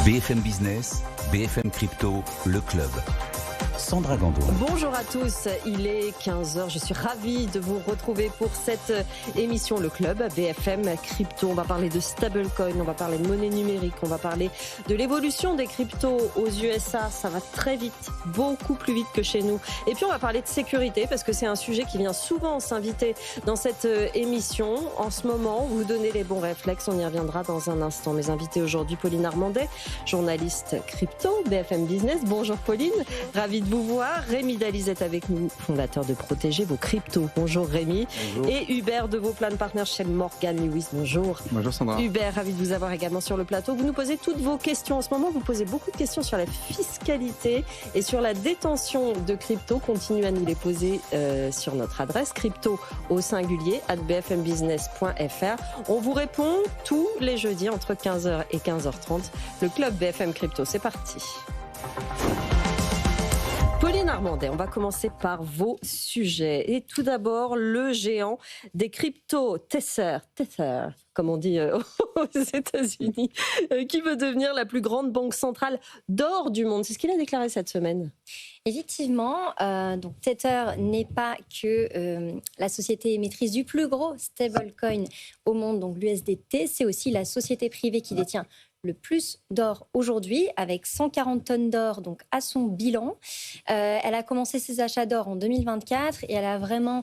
BFM Business, BFM Crypto, le club. Sandra Gandoin. Bonjour à tous, il est 15h, je suis ravie de vous retrouver pour cette émission Le Club BFM Crypto. On va parler de stablecoin, on va parler de monnaie numérique, on va parler de l'évolution des cryptos aux USA. Ça va très vite, beaucoup plus vite que chez nous. Et puis on va parler de sécurité parce que c'est un sujet qui vient souvent s'inviter dans cette émission. En ce moment, vous donnez les bons réflexes, on y reviendra dans un instant. Mes invités aujourd'hui, Pauline Armandet, journaliste crypto, BFM Business. Bonjour Pauline, ravie de vous voir. Rémi Daliz est avec nous, fondateur de Protéger vos cryptos. Bonjour Rémi. Bonjour. Et Hubert de vos Plan Partners chez Morgan Lewis. Bonjour. Bonjour Sandra. Hubert, ravi de vous avoir également sur le plateau. Vous nous posez toutes vos questions. En ce moment, vous posez beaucoup de questions sur la fiscalité et sur la détention de crypto. Continuez à nous les poser sur notre adresse crypto au singulier @bfmbusiness.fr. On vous répond tous les jeudis entre 15h et 15h30. Le club BFM Crypto, c'est parti. Pauline Armandet, on va commencer par vos sujets. Et tout d'abord, le géant des cryptos, Tether, comme on dit aux États-Unis, qui veut devenir la plus grande banque centrale d'or du monde. C'est ce qu'il a déclaré cette semaine. Effectivement, donc Tether n'est pas que la société émettrice du plus gros stablecoin au monde, donc l'USDT, c'est aussi la société privée qui détient le plus d'or aujourd'hui, avec 140 tonnes d'or donc à son bilan. Elle a commencé ses achats d'or en 2024 et elle a vraiment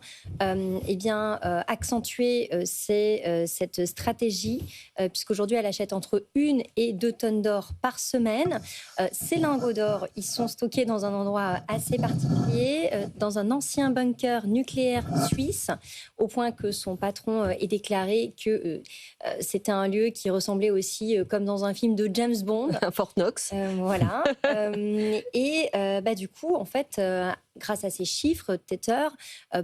accentué cette stratégie, puisqu'aujourd'hui elle achète entre 1 et 2 tonnes d'or par semaine. Ces lingots d'or, ils sont stockés dans un endroit assez particulier, dans un ancien bunker nucléaire suisse, au point que son patron ait déclaré que c'était un lieu qui ressemblait aussi, comme dans un film de James Bond. Fort Knox. Voilà. Du coup, en fait, grâce à ces chiffres, Tether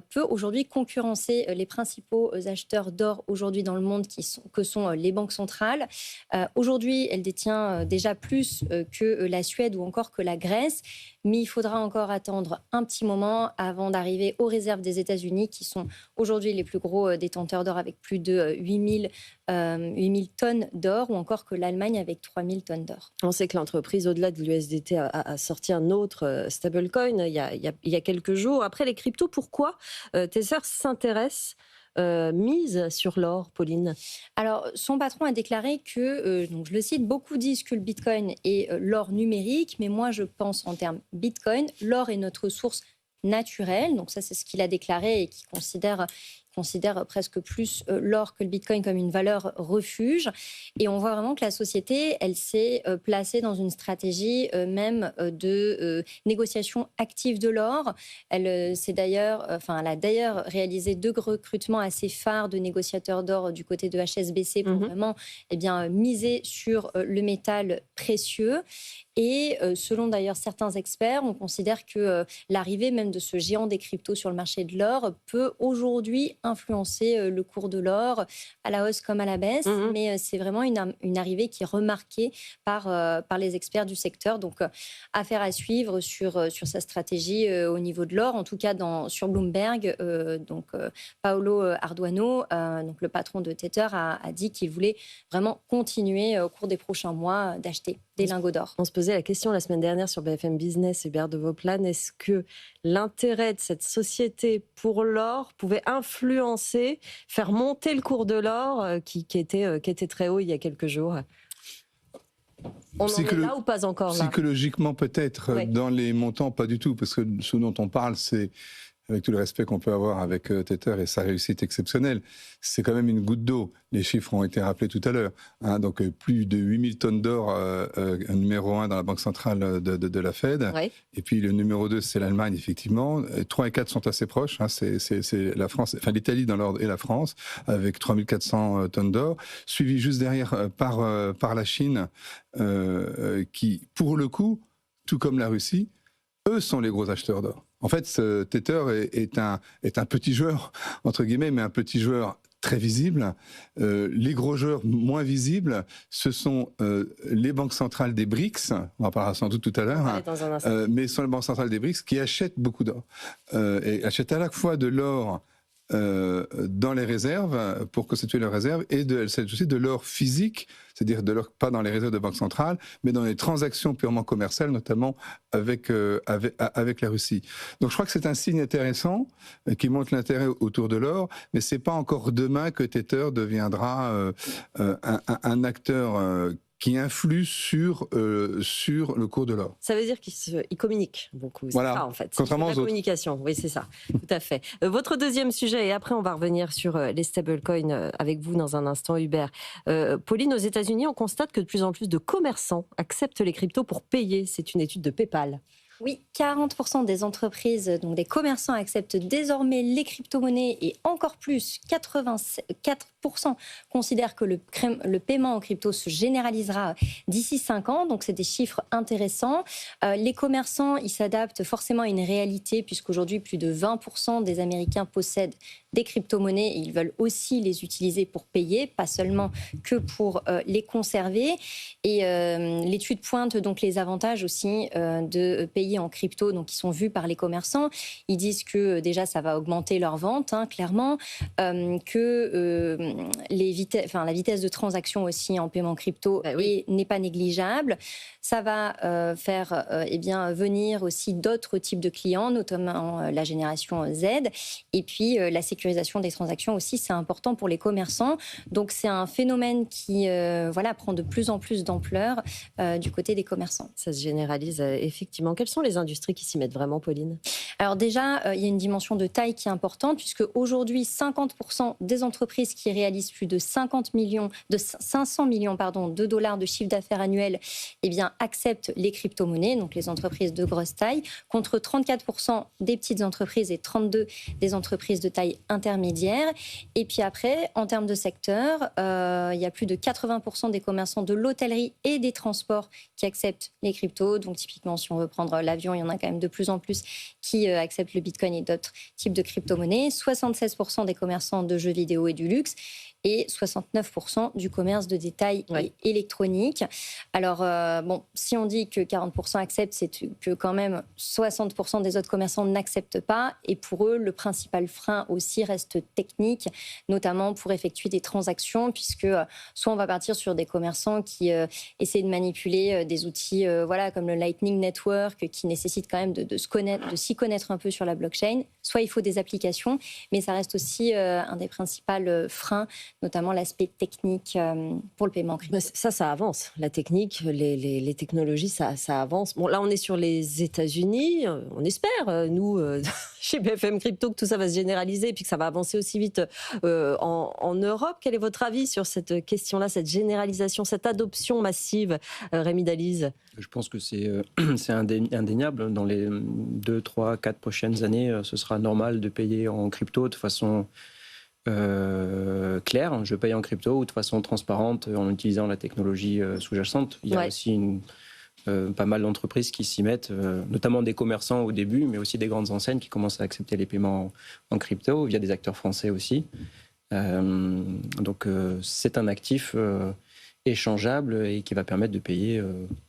peut aujourd'hui concurrencer les principaux acheteurs d'or aujourd'hui dans le monde, que sont les banques centrales. Aujourd'hui, elle détient déjà plus que la Suède ou encore que la Grèce, mais il faudra encore attendre un petit moment avant d'arriver aux réserves des États-Unis, qui sont aujourd'hui les plus gros détenteurs d'or avec plus de 8000 tonnes d'or, ou encore que l'Allemagne avec 3000 tonnes d'or. On sait que l'entreprise, au-delà de l'USDT, a sorti un autre stablecoin il y a quelques jours. Après les cryptos, pourquoi Tether s'intéresse mise sur l'or, Pauline? Alors, son patron a déclaré que, donc je le cite, beaucoup disent que le Bitcoin est l'or numérique, mais moi je pense en termes Bitcoin, l'or est notre source naturelle. Donc ça, c'est ce qu'il a déclaré et qui considère presque plus l'or que le Bitcoin comme une valeur refuge. Et on voit vraiment que la société, elle s'est placée dans une stratégie même de négociation active de l'or. Elle a d'ailleurs réalisé 2 recrutements assez phares de négociateurs d'or du côté de HSBC pour vraiment miser sur le métal précieux. Et selon d'ailleurs certains experts, on considère que l'arrivée même de ce géant des cryptos sur le marché de l'or peut aujourd'hui influencer le cours de l'or à la hausse comme à la baisse. Mais c'est vraiment une arrivée qui est remarquée par les experts du secteur. Donc, affaire à suivre sur sa stratégie au niveau de l'or. En tout cas, sur Bloomberg, Paolo Arduano, donc le patron de Tether, a dit qu'il voulait vraiment continuer au cours des prochains mois d'acheter des lingots d'or. On se posait la question la semaine dernière sur BFM Business, Hubert de Vauplane, est-ce que l'intérêt de cette société pour l'or pouvait influencer, faire monter le cours de l'or qui était très haut il y a quelques jours? On en est là ou pas encore là? Psychologiquement peut-être, oui. Dans les montants pas du tout, parce que ce dont on parle, c'est, avec tout le respect qu'on peut avoir avec Tether et sa réussite exceptionnelle, c'est quand même une goutte d'eau. Les chiffres ont été rappelés tout à l'heure. Donc plus de 8000 tonnes d'or, numéro 1 dans la banque centrale de la Fed. Oui. Et puis le numéro 2, c'est l'Allemagne, effectivement. 3 et 4 sont assez proches. C'est la France, enfin l'Italie dans l'ordre et la France, avec 3400 tonnes d'or. Suivi juste derrière par la Chine, qui, pour le coup, tout comme la Russie, eux sont les gros acheteurs d'or. En fait, Tether est un petit joueur, entre guillemets, mais un petit joueur très visible. Les gros joueurs moins visibles, ce sont les banques centrales des BRICS, on en parlera sans doute tout à l'heure, mais ce sont les banques centrales des BRICS qui achètent beaucoup d'or. Et achètent à la fois de l'or dans les réserves, pour constituer leurs réserves, et elle s'agit aussi de l'or physique, c'est-à-dire de l'or pas dans les réserves de banque centrale, mais dans les transactions purement commerciales, notamment avec la Russie. Donc je crois que c'est un signe intéressant qui montre l'intérêt autour de l'or, mais c'est pas encore demain que Tether deviendra un acteur qui influe sur le cours de l'or. Ça veut dire qu'il communique beaucoup. Voilà. Ça, en fait. Contrairement aux autres. Communication, oui, c'est ça. Tout à fait. Votre deuxième sujet, et après on va revenir sur les stablecoins avec vous dans un instant, Hubert. Pauline, aux États-Unis, on constate que de plus en plus de commerçants acceptent les cryptos pour payer. C'est une étude de PayPal. Oui, 40% des entreprises, donc des commerçants, acceptent désormais les crypto-monnaies et encore plus, 84% considèrent que le paiement en crypto se généralisera d'ici 5 ans. Donc, c'est des chiffres intéressants. Les commerçants, ils s'adaptent forcément à une réalité puisqu'aujourd'hui, plus de 20% des Américains possèdent des crypto-monnaies et ils veulent aussi les utiliser pour payer, pas seulement que pour les conserver. Et l'étude pointe donc les avantages aussi de payer en crypto, donc qui sont vus par les commerçants. Ils disent que déjà ça va augmenter leurs ventes, clairement, que la vitesse de transaction aussi en paiement crypto n'est pas négligeable. Ça va faire venir aussi d'autres types de clients, notamment la génération Z. Et puis la sécurisation des transactions aussi, c'est important pour les commerçants. Donc c'est un phénomène qui prend de plus en plus d'ampleur du côté des commerçants. Ça se généralise effectivement. Quelles sont les industries qui s'y mettent vraiment, Pauline ? Alors déjà, il y a une dimension de taille qui est importante puisque aujourd'hui, 50% des entreprises qui réalisent plus de 500 millions de dollars de chiffre d'affaires annuel, acceptent les crypto-monnaies, donc les entreprises de grosse taille, contre 34% des petites entreprises et 32% des entreprises de taille intermédiaire. Et puis après, en termes de secteur, il y a plus de 80% des commerçants de l'hôtellerie et des transports qui acceptent les cryptos. Donc typiquement, si on veut prendre l'avion, il y en a quand même de plus en plus qui acceptent le Bitcoin et d'autres types de crypto-monnaies. 76% des commerçants de jeux vidéo et du luxe et 69% du commerce de détail électronique. Alors, si on dit que 40% acceptent, c'est que quand même 60% des autres commerçants n'acceptent pas. Et pour eux, le principal frein aussi reste technique, notamment pour effectuer des transactions, puisque soit on va partir sur des commerçants qui essaient de manipuler des outils comme le Lightning Network, qui nécessitent quand même de s'y connaître un peu sur la blockchain. Soit il faut des applications, mais ça reste aussi un des principaux freins, notamment l'aspect technique pour le paiement crypto. Ça avance. La technique, les technologies, ça avance. Bon, là, on est sur les États-Unis. On espère, nous, chez BFM Crypto, que tout ça va se généraliser et puis que ça va avancer aussi vite en Europe. Quel est votre avis sur cette question-là, cette généralisation, cette adoption massive, Rémi Dalize ? Je pense que c'est indéniable. Dans les 2, 3, 4 prochaines années, ce sera normal de payer en crypto de façon claire. Je paye en crypto ou de façon transparente en utilisant la technologie sous-jacente. Il y a aussi pas mal d'entreprises qui s'y mettent, notamment des commerçants au début, mais aussi des grandes enseignes qui commencent à accepter les paiements en crypto, via des acteurs français aussi. Donc c'est un actif échangeable et qui va permettre de payer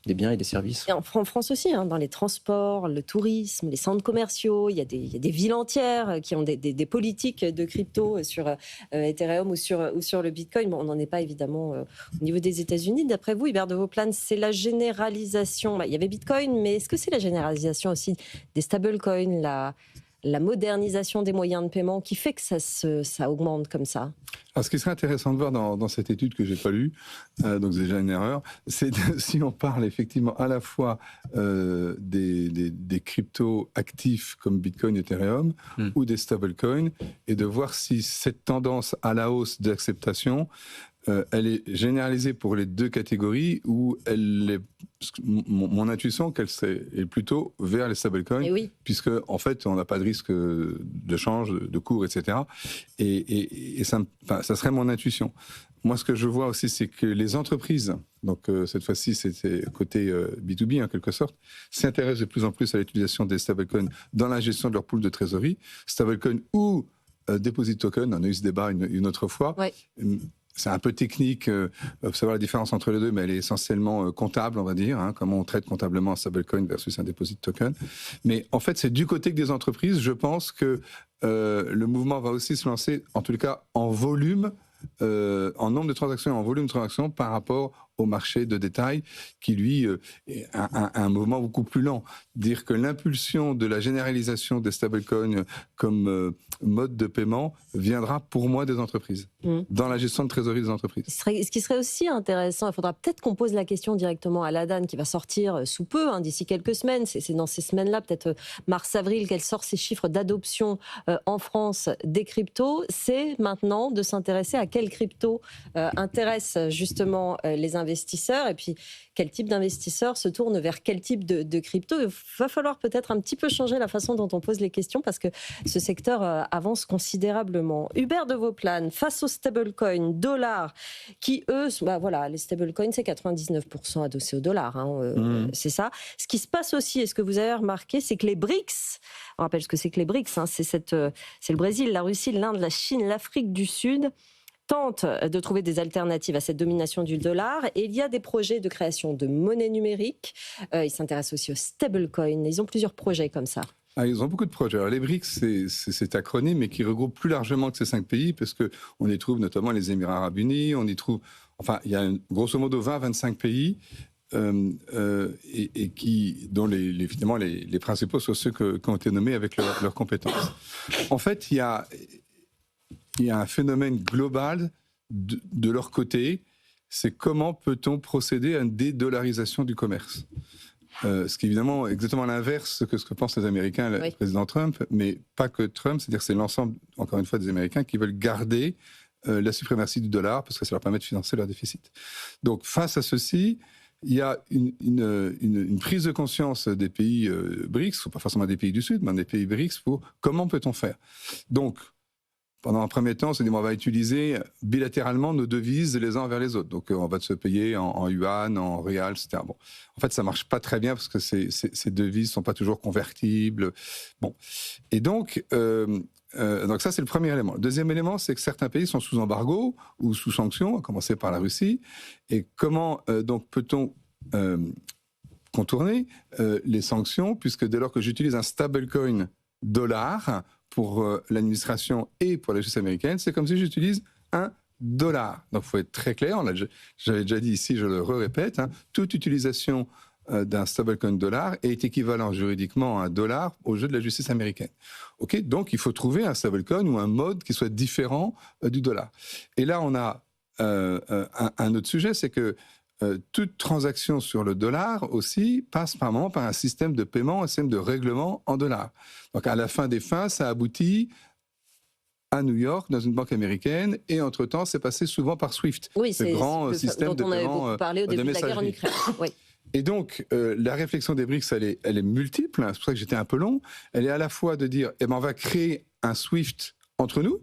des biens et des services. Et en France aussi, dans les transports, le tourisme, les centres commerciaux, il y a des villes entières qui ont des politiques de crypto sur Ethereum ou sur le Bitcoin. Bon, on n'en est pas évidemment au niveau des États-Unis. D'après vous, Hubert de Vauplane, c'est la généralisation. Il y avait Bitcoin, mais est-ce que c'est la généralisation aussi des stablecoins, la modernisation des moyens de paiement qui fait que ça augmente comme ça? Alors, ce qui serait intéressant de voir dans cette étude que je n'ai pas lue, donc c'est déjà une erreur, c'est si on parle effectivement à la fois des cryptos actifs comme Bitcoin, Ethereum, ou des stablecoins, et de voir si cette tendance à la hausse d'acceptation, elle est généralisée pour les deux catégories ou mon intuition qu'elle est plutôt vers les stablecoins, puisque en fait on n'a pas de risque de change, de cours, etc. Et ça serait mon intuition. Moi, ce que je vois aussi, c'est que les entreprises, donc cette fois-ci c'était côté B2B en quelque sorte, s'intéressent de plus en plus à l'utilisation des stablecoins dans la gestion de leur pool de trésorerie, stablecoin ou deposit token, on a eu ce débat une autre fois. c'est un peu technique, faut savoir la différence entre les deux, mais elle est essentiellement comptable, on va dire, hein, comment on traite comptablement un stablecoin versus un deposit token. Mais en fait, c'est du côté des entreprises. Je pense que le mouvement va aussi se lancer, en tout cas en volume, en nombre de transactions et en volume de transactions par rapport au marché de détail qui, lui, est un mouvement beaucoup plus lent. Dire que l'impulsion de la généralisation des stablecoins comme mode de paiement viendra pour moi des entreprises, dans la gestion de trésorerie des entreprises. Ce qui serait aussi intéressant, il faudra peut-être qu'on pose la question directement à l'ADAN qui va sortir sous peu, hein, d'ici quelques semaines. C'est dans ces semaines-là, peut-être mars-avril, qu'elle sort ses chiffres d'adoption en France des cryptos. C'est maintenant de s'intéresser à quelles cryptos intéressent justement les investisseurs et puis quel type d'investisseurs se tournent vers quel type de crypto. Il va falloir peut-être un petit peu changer la façon dont on pose les questions parce que ce secteur avance considérablement. Hubert de Vauplane, face aux stablecoins, dollars, qui eux, voilà, les stablecoins c'est 99% adossés au dollar, hein, c'est ça. Ce qui se passe aussi, et ce que vous avez remarqué, c'est que les BRICS, on rappelle ce que c'est que les BRICS, hein, c'est le Brésil, la Russie, l'Inde, la Chine, l'Afrique du Sud, tentent de trouver des alternatives à cette domination du dollar. Et il y a des projets de création de monnaie numérique. Ils s'intéressent aussi aux stablecoins. Ils ont plusieurs projets comme ça. Ils ont beaucoup de projets. Alors, les BRICS, c'est cet acronyme, mais qui regroupe plus largement que ces 5 pays, parce qu'on y trouve notamment les Émirats arabes unis, on y trouve, enfin, il y a grosso modo 20-25 pays, et dont évidemment les principaux sont ceux qui ont été nommés avec leurs compétences. En fait, il y a un phénomène global de leur côté, c'est comment peut-on procéder à une dédollarisation du commerce. Ce qui est évidemment exactement l'inverse que ce que pensent les Américains, le président Trump, mais pas que Trump, c'est-à-dire que c'est l'ensemble, encore une fois, des Américains qui veulent garder la suprématie du dollar parce que ça leur permet de financer leur déficit. Donc face à ceci, il y a une prise de conscience des pays BRICS, ou pas forcément des pays du Sud, mais des pays BRICS, pour comment peut-on faire. Donc, pendant un premier temps, on va utiliser bilatéralement nos devises les uns envers les autres. Donc, on va se payer en yuan, en rial, etc. Bon, en fait, ça marche pas très bien parce que ces devises sont pas toujours convertibles. Bon, et donc ça, c'est le premier élément. Le deuxième élément, c'est que certains pays sont sous embargo ou sous sanctions, à commencer par la Russie. Et comment donc peut-on contourner les sanctions, puisque dès lors que j'utilise un stablecoin dollar pour l'administration et pour la justice américaine, c'est comme si j'utilise un dollar. Donc, il faut être très clair. J'avais déjà dit ici, je le répète, hein, toute utilisation d'un stablecoin dollar est équivalent juridiquement à un dollar au jeu de la justice américaine. Ok, donc, il faut trouver un stablecoin ou un mode qui soit différent du dollar. Et là, on a un autre sujet, c'est que toute transaction sur le dollar aussi passe par moment par un système de paiement, un système de règlement en dollars. Donc à la fin des fins, ça aboutit à New York, dans une banque américaine, et entre-temps, c'est passé souvent par SWIFT, ce grand système de paiement dont on avait beaucoup parlé au début de la guerre en Ukraine. Oui. Et donc, la réflexion des BRICS, elle est multiple, hein, c'est pour ça que j'étais un peu long. Elle est à la fois de dire, on va créer un SWIFT entre nous,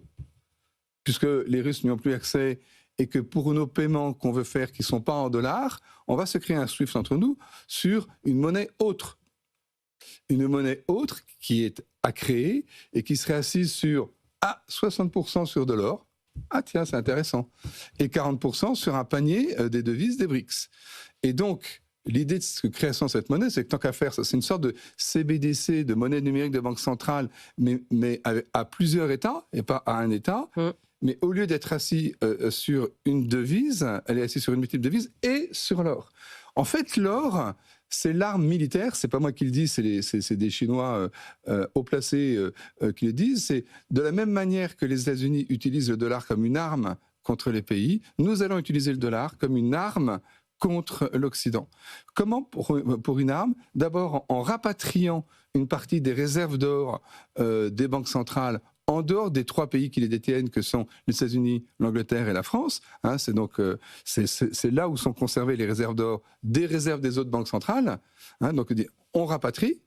puisque les Russes n'y ont plus accès, et que pour nos paiements qu'on veut faire qui ne sont pas en dollars, on va se créer un SWIFT entre nous sur une monnaie autre. Une monnaie autre qui est à créer et qui serait assise sur 60% sur de l'or. Ah tiens, c'est intéressant. Et 40% sur un panier des devises des BRICS. Et donc, l'idée de la création de cette monnaie, c'est que tant qu'à faire, c'est une sorte de CBDC, de monnaie numérique de banque centrale, mais à plusieurs États et pas à un État. Mais au lieu d'être assis sur une devise, elle est assise sur une multiple devise et sur l'or. En fait, l'or, c'est l'arme militaire. C'est pas moi qui le dis, c'est des Chinois haut placés qui le disent. C'est de la même manière que les États-Unis utilisent le dollar comme une arme contre les pays, nous allons utiliser le dollar comme une arme contre l'Occident. Comment pour une arme? D'abord en rapatriant une partie des réserves d'or des banques centrales en dehors des 3 pays qui les détiennent, que sont les États-Unis, l'Angleterre et la France. Hein, c'est donc c'est là où sont conservées les réserves d'or des réserves des autres banques centrales. Hein, donc on rapatrie.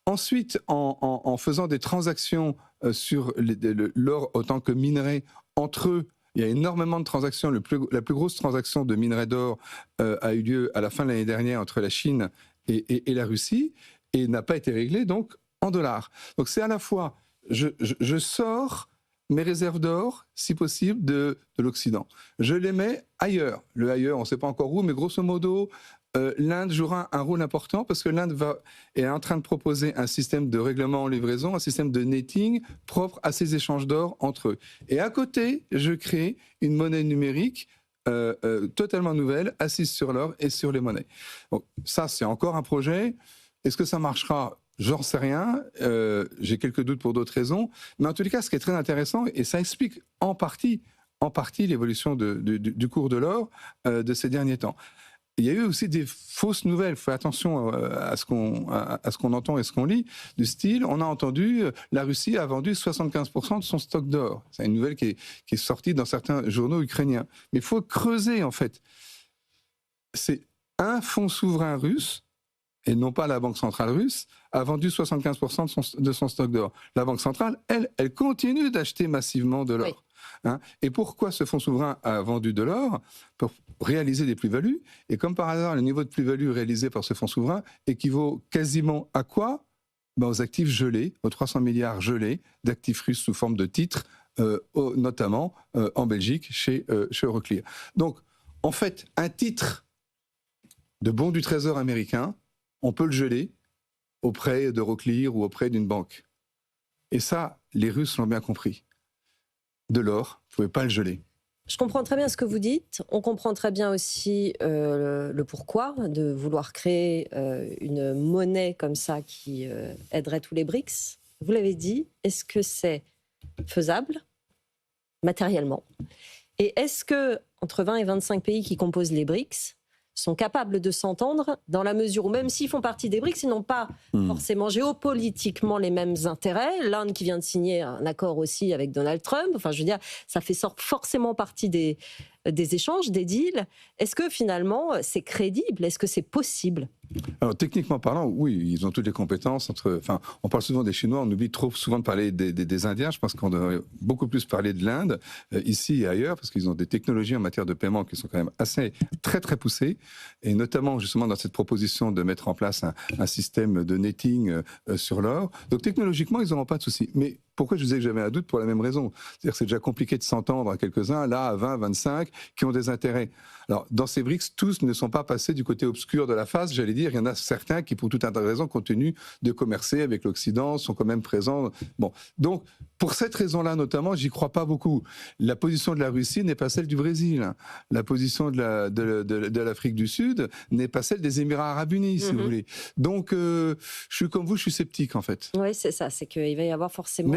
Ensuite, en faisant des transactions sur l'or autant que minerai entre eux, il y a énormément de transactions. La plus grosse transaction de minerai d'or a eu lieu à la fin de l'année dernière entre la Chine et la Russie et n'a pas été réglée donc en dollars. Donc c'est à la fois je sors mes réserves d'or, si possible, de l'Occident. Je les mets ailleurs. Le ailleurs, on ne sait pas encore où, mais grosso modo, l'Inde jouera un rôle important parce que l'Inde est en train de proposer un système de règlement en livraison, un système de netting propre à ces échanges d'or entre eux. Et à côté, je crée une monnaie numérique totalement nouvelle, assise sur l'or et sur les monnaies. Donc, ça, c'est encore un projet. Est-ce que ça marchera ? J'en sais rien. J'ai quelques doutes pour d'autres raisons. Mais en tous les cas, ce qui est très intéressant, et ça explique en partie l'évolution du cours de l'or de ces derniers temps. Il y a eu aussi des fausses nouvelles. Il faut faire attention à ce qu'on entend et ce qu'on lit. Du style, on a entendu, la Russie a vendu 75% de son stock d'or. C'est une nouvelle qui est sortie dans certains journaux ukrainiens. Mais il faut creuser, en fait. C'est un fonds souverain russe, et non pas la Banque centrale russe, a vendu 75% de son stock d'or. La Banque centrale, elle continue d'acheter massivement de l'or. Oui. Hein, et pourquoi ce fonds souverain a vendu de l'or ? Pour réaliser des plus-values. Et comme par hasard, le niveau de plus-value réalisé par ce fonds souverain équivaut quasiment à quoi ? Aux actifs gelés, aux 300 milliards gelés d'actifs russes sous forme de titres, notamment en Belgique, chez Euroclear. Donc, en fait, un titre de bon du Trésor américain, on peut le geler auprès d'Euroclear ou auprès d'une banque. Et ça, les Russes l'ont bien compris. De l'or, vous ne pouvez pas le geler. Je comprends très bien ce que vous dites. On comprend très bien aussi le pourquoi de vouloir créer une monnaie comme ça qui aiderait tous les BRICS. Vous l'avez dit, est-ce que c'est faisable matériellement ? Et est-ce que entre 20 et 25 pays qui composent les BRICS sont capables de s'entendre dans la mesure où, même s'ils font partie des BRICS, ils n'ont pas forcément géopolitiquement les mêmes intérêts. L'Inde qui vient de signer un accord aussi avec Donald Trump, enfin je veux dire, ça fait forcément partie des échanges, des deals. Est-ce que finalement c'est crédible ? Est-ce que c'est possible ? Alors techniquement parlant, oui, ils ont toutes les compétences. On parle souvent des Chinois, on oublie trop souvent de parler des Indiens. Je pense qu'on devrait beaucoup plus parler de l'Inde, ici et ailleurs, parce qu'ils ont des technologies en matière de paiement qui sont quand même très très poussées, et notamment justement dans cette proposition de mettre en place un système de netting sur l'or. Donc technologiquement, ils n'auront pas de soucis. Mais pourquoi je disais que j'avais un doute ? Pour la même raison. C'est-à-dire que c'est déjà compliqué de s'entendre à quelques-uns, là à 20, 25, qui ont des intérêts. Alors, dans ces BRICS, tous ne sont pas passés du côté obscur de la face, j'allais dire. Il y en a certains qui, pour tout un tas de raisons, continuent de commercer avec l'Occident, sont quand même présents. Bon. Donc, pour cette raison-là, notamment, j'y crois pas beaucoup. La position de la Russie n'est pas celle du Brésil. La position de l'Afrique du Sud n'est pas celle des Émirats Arabes Unis, si vous voulez. Donc, je suis comme vous, je suis sceptique, en fait. Oui, c'est ça. C'est qu'il va y avoir forcément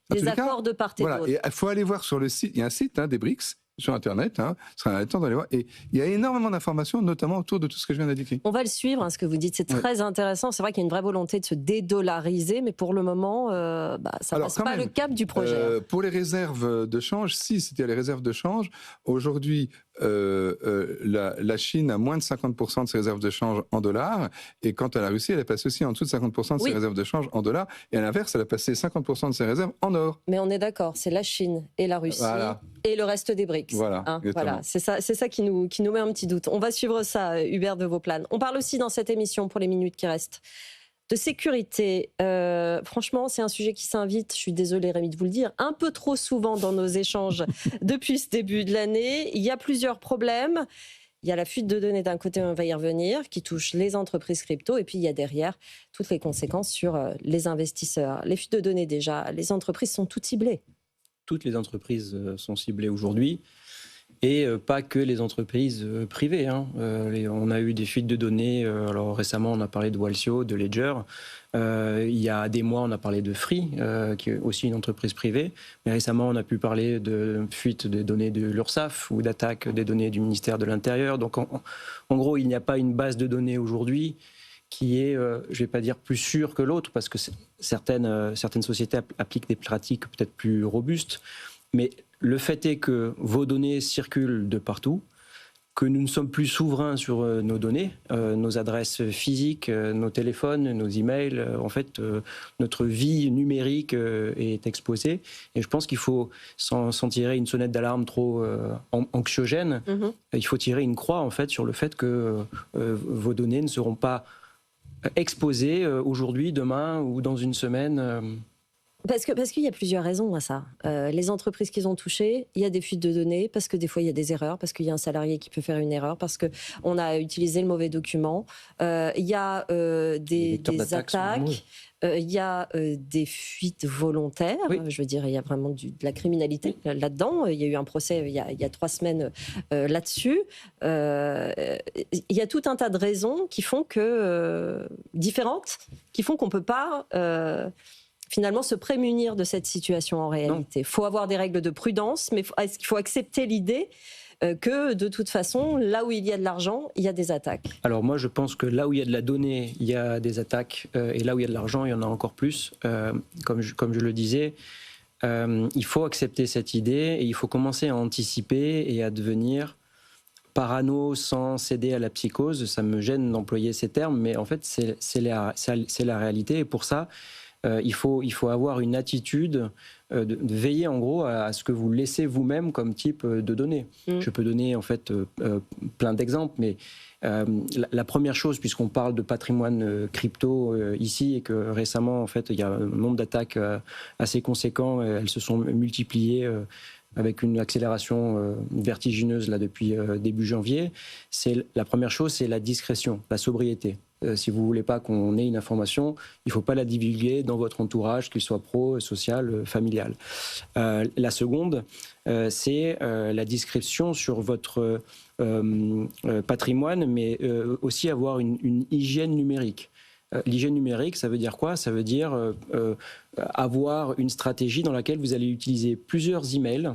des accords de part et d'autre. Et il faut aller voir sur le site. Il y a un site des BRICS, sur Internet, ce sera le temps d'aller voir. Et il y a énormément d'informations, notamment autour de tout ce que je viens d'indiquer. On va le suivre, ce que vous dites, c'est très intéressant. C'est vrai qu'il y a une vraie volonté de se dédollariser, mais pour le moment, ça ne passe pas le cap du projet. Pour les réserves de change, si c'était les réserves de change, aujourd'hui, la Chine a moins de 50% de ses réserves de change en dollars, et quant à la Russie, elle est passée aussi en dessous de 50% de ses réserves de change en dollars, et à l'inverse, elle a passé 50% de ses réserves en or. Mais on est d'accord, c'est la Chine et la Russie et le reste des BRICS. Voilà, c'est ça qui nous met un petit doute. On va suivre ça, Hubert de Vauplane. On parle aussi dans cette émission, pour les minutes qui restent, de sécurité. Franchement, c'est un sujet qui s'invite, je suis désolée Rémi de vous le dire, un peu trop souvent dans nos échanges depuis ce début de l'année. Il y a plusieurs problèmes. Il y a la fuite de données d'un côté, on va y revenir, qui touche les entreprises crypto, et puis il y a derrière toutes les conséquences sur les investisseurs. Les fuites de données déjà, les entreprises sont toutes ciblées. Toutes les entreprises sont ciblées aujourd'hui. Et pas que les entreprises privées. On a eu des fuites de données. Alors récemment, on a parlé de Walsio, de Ledger. Il y a des mois, on a parlé de Free, qui est aussi une entreprise privée. Mais récemment, on a pu parler de fuite des données de l'URSSAF ou d'attaque des données du ministère de l'Intérieur. Donc en gros, il n'y a pas une base de données aujourd'hui qui est, je ne vais pas dire plus sûre que l'autre, parce que certaines sociétés appliquent des pratiques peut-être plus robustes. Mais le fait est que vos données circulent de partout, que nous ne sommes plus souverains sur nos données, nos adresses physiques, nos téléphones, nos emails. En fait, notre vie numérique est exposée. Et je pense qu'il faut, sans tirer une sonnette d'alarme trop anxiogène, il faut tirer une croix en fait, sur le fait que vos données ne seront pas exposées aujourd'hui, demain ou dans une semaine. Parce qu'il y a plusieurs raisons à ça. Les entreprises qu'ils ont touchées, il y a des fuites de données, parce que des fois il y a des erreurs, parce qu'il y a un salarié qui peut faire une erreur, parce qu'on a utilisé le mauvais document. Il y a des attaques. Il y a des fuites volontaires, oui. Je veux dire, il y a vraiment de la criminalité là-dedans. Il y a eu un procès il y a 3 semaines là-dessus. Il y a tout un tas de raisons qui font différentes, qui font qu'on ne peut pas finalement se prémunir de cette situation en réalité. Il faut avoir des règles de prudence, mais est-ce qu'il faut accepter l'idée que de toute façon, là où il y a de l'argent, il y a des attaques? Alors moi, je pense que là où il y a de la donnée, il y a des attaques, et là où il y a de l'argent, il y en a encore plus. Comme je le disais, il faut accepter cette idée et il faut commencer à anticiper et à devenir parano sans céder à la psychose. Ça me gêne d'employer ces termes, mais en fait, c'est la réalité. Et pour ça, il faut avoir une attitude de veiller en gros à ce que vous laissez vous-même comme type de données. Je peux donner en fait plein d'exemples, mais la première chose, puisqu'on parle de patrimoine crypto ici et que récemment en fait il y a un nombre d'attaques assez conséquent, elles se sont multipliées avec une accélération vertigineuse là depuis début janvier. La première chose, c'est la discrétion, la sobriété. Si vous ne voulez pas qu'on ait une information, il ne faut pas la divulguer dans votre entourage, qu'il soit pro, social, familial. La seconde, c'est la discrétion sur votre patrimoine, mais aussi avoir une hygiène numérique. L'hygiène numérique, ça veut dire quoi? Ça veut dire avoir une stratégie dans laquelle vous allez utiliser plusieurs emails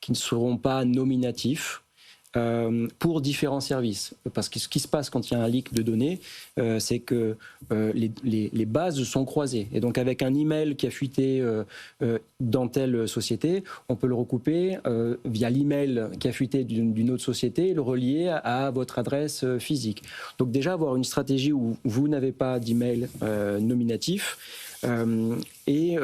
qui ne seront pas nominatifs, pour différents services. Parce que ce qui se passe quand il y a un leak de données, c'est que les bases sont croisées. Et donc avec un email qui a fuité dans telle société, on peut le recouper via l'email qui a fuité d'une autre société et le relier à votre adresse physique. Donc déjà avoir une stratégie où vous n'avez pas d'email nominatif. Il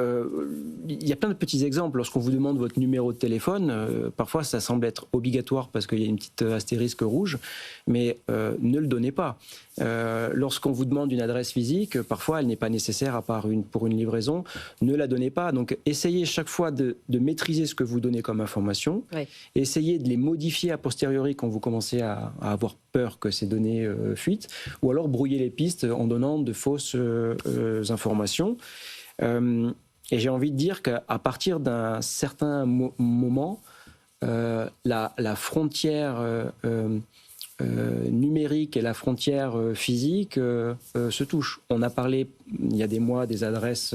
y a plein de petits exemples. Lorsqu'on vous demande votre numéro de téléphone, parfois ça semble être obligatoire parce qu'il y a une petite astérisque rouge, mais ne le donnez pas. Lorsqu'on vous demande une adresse physique, parfois elle n'est pas nécessaire à part pour une livraison, ne la donnez pas. Donc essayez chaque fois de maîtriser ce que vous donnez comme information, oui. Essayez de les modifier a posteriori quand vous commencez à avoir peur que ces données fuitent, ou alors brouiller les pistes en donnant de fausses informations. Et j'ai envie de dire qu'à partir d'un certain moment, la frontière numérique et la frontière physique se touchent. On a parlé il y a des mois des adresses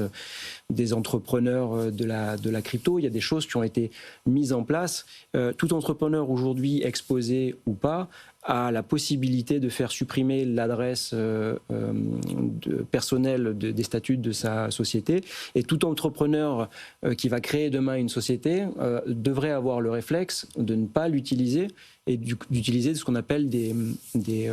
des entrepreneurs de la crypto. Il y a des choses qui ont été mises en place. Tout entrepreneur aujourd'hui, exposé ou pas, a la possibilité de faire supprimer l'adresse personnelle des statuts de sa société. Et tout entrepreneur qui va créer demain une société devrait avoir le réflexe de ne pas l'utiliser et d'utiliser ce qu'on appelle des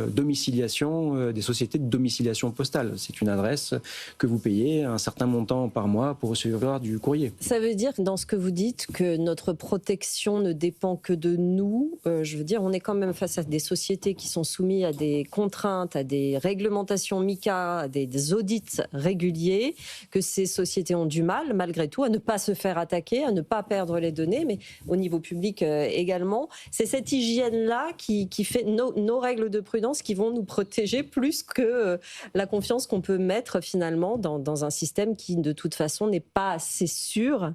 domiciliations, des sociétés de domiciliation postale. C'est une adresse que vous payez un certain montant par mois pour recevoir du courrier. Ça veut dire, dans ce que vous dites, que notre protection ne dépend que de nous. Je veux dire, on est quand même face à des sociétés qui sont soumises à des contraintes, à des réglementations MiCA, à des audits réguliers, que ces sociétés ont du mal, malgré tout, à ne pas se faire attaquer, à ne pas perdre les données, mais au niveau public également. C'est cette hygiène-là qui fait nos règles de prudence qui vont nous protéger plus que la confiance qu'on peut mettre finalement dans un système qui, de toute façon, n'est pas assez sûr.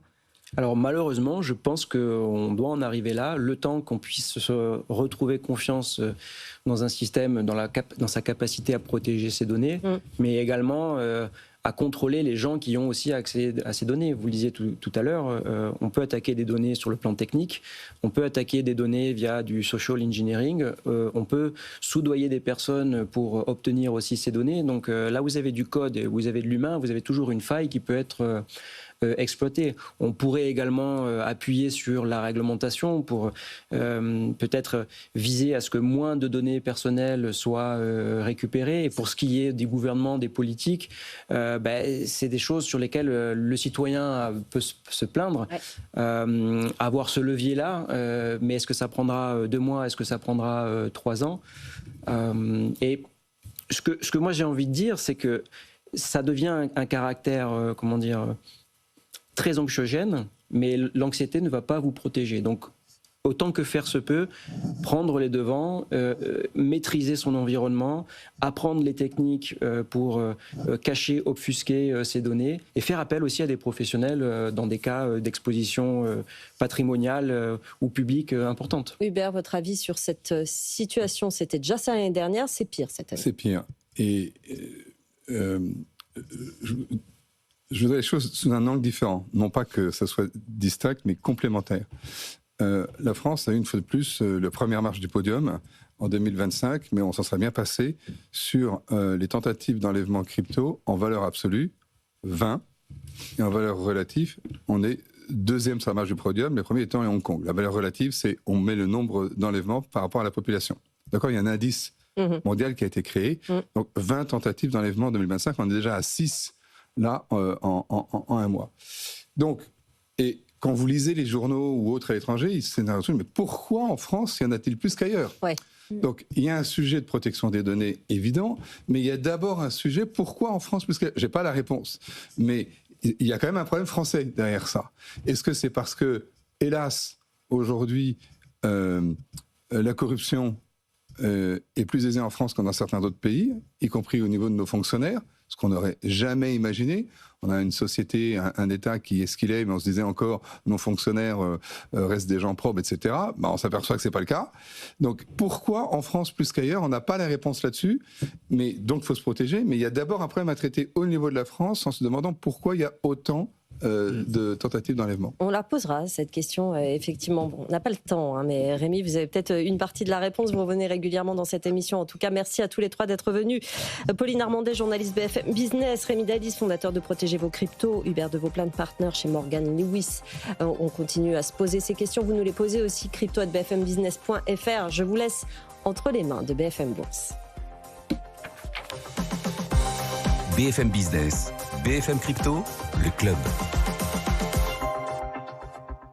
Alors malheureusement, je pense qu'on doit en arriver là, le temps qu'on puisse se retrouver confiance dans un système, dans sa capacité à protéger ses données, mais également à contrôler les gens qui ont aussi accès à ces données. Vous le disiez tout à l'heure, on peut attaquer des données sur le plan technique, on peut attaquer des données via du social engineering, on peut soudoyer des personnes pour obtenir aussi ces données. Donc là, vous avez du code, vous avez de l'humain, vous avez toujours une faille qui peut être exploitée. On pourrait également appuyer sur la réglementation pour peut-être viser à ce que moins de données personnelles soient récupérées. Et pour ce qui est du gouvernement, des politiques, c'est des choses sur lesquelles le citoyen peut se plaindre. Ouais. Avoir ce levier-là, mais est-ce que ça prendra 2 mois? Est-ce que ça prendra 3 ans? Et ce que moi j'ai envie de dire, c'est que ça devient un caractère, très anxiogène, mais l'anxiété ne va pas vous protéger. Donc, autant que faire se peut, prendre les devants, maîtriser son environnement, apprendre les techniques pour cacher, obfusquer ces données et faire appel aussi à des professionnels dans des cas d'exposition patrimoniale ou publique importante. Hubert, votre avis sur cette situation? C'était déjà ça l'année dernière, c'est pire cette année? C'est pire. Et je voudrais les choses sous un angle différent. Non pas que ça soit distinct, mais complémentaire. La France a une fois de plus la première marche du podium en 2025, mais on s'en serait bien passé sur les tentatives d'enlèvement crypto en valeur absolue, 20, et en valeur relative, on est deuxième sur la marche du podium, le premier étant Hong Kong. La valeur relative, c'est on met le nombre d'enlèvements par rapport à la population. D'accord, il y a un indice mondial qui a été créé, donc 20 tentatives d'enlèvement en 2025, on est déjà à 6 là en un mois. Donc, et quand vous lisez les journaux ou autres à l'étranger, c'est une mais pourquoi en France, y en a-t-il plus qu'ailleurs? Donc, il y a un sujet de protection des données évident, mais il y a d'abord un sujet, pourquoi en France plus qu'ailleurs? Je n'ai pas la réponse, mais il y a quand même un problème français derrière ça. Est-ce que c'est parce que, hélas, aujourd'hui, la corruption est plus aisée en France que dans certains autres pays, y compris au niveau de nos fonctionnaires, ce qu'on n'aurait jamais imaginé? On a une société, un État qui est ce qu'il est, mais on se disait encore, nos fonctionnaires restent des gens probes, etc. On s'aperçoit que ce n'est pas le cas. Donc pourquoi en France plus qu'ailleurs? On n'a pas la réponse là-dessus, mais donc il faut se protéger. Mais il y a d'abord un problème à traiter au niveau de la France en se demandant pourquoi il y a autant de tentatives d'enlèvement. On la posera, cette question, effectivement. Bon, on n'a pas le temps, hein, mais Rémi, vous avez peut-être une partie de la réponse. Vous revenez régulièrement dans cette émission. En tout cas, merci à tous les trois d'être venus. Pauline Armandet, journaliste BFM Business, Rémi Dadis, fondateur de Protégez vos cryptos, Hubert de Vauplein, partenaire chez Morgan Lewis. On continue à se poser ces questions. Vous nous les posez aussi, crypto@bfmbusiness.fr. Je vous laisse entre les mains de BFM Bourse. BFM Business, BFM Crypto, le club.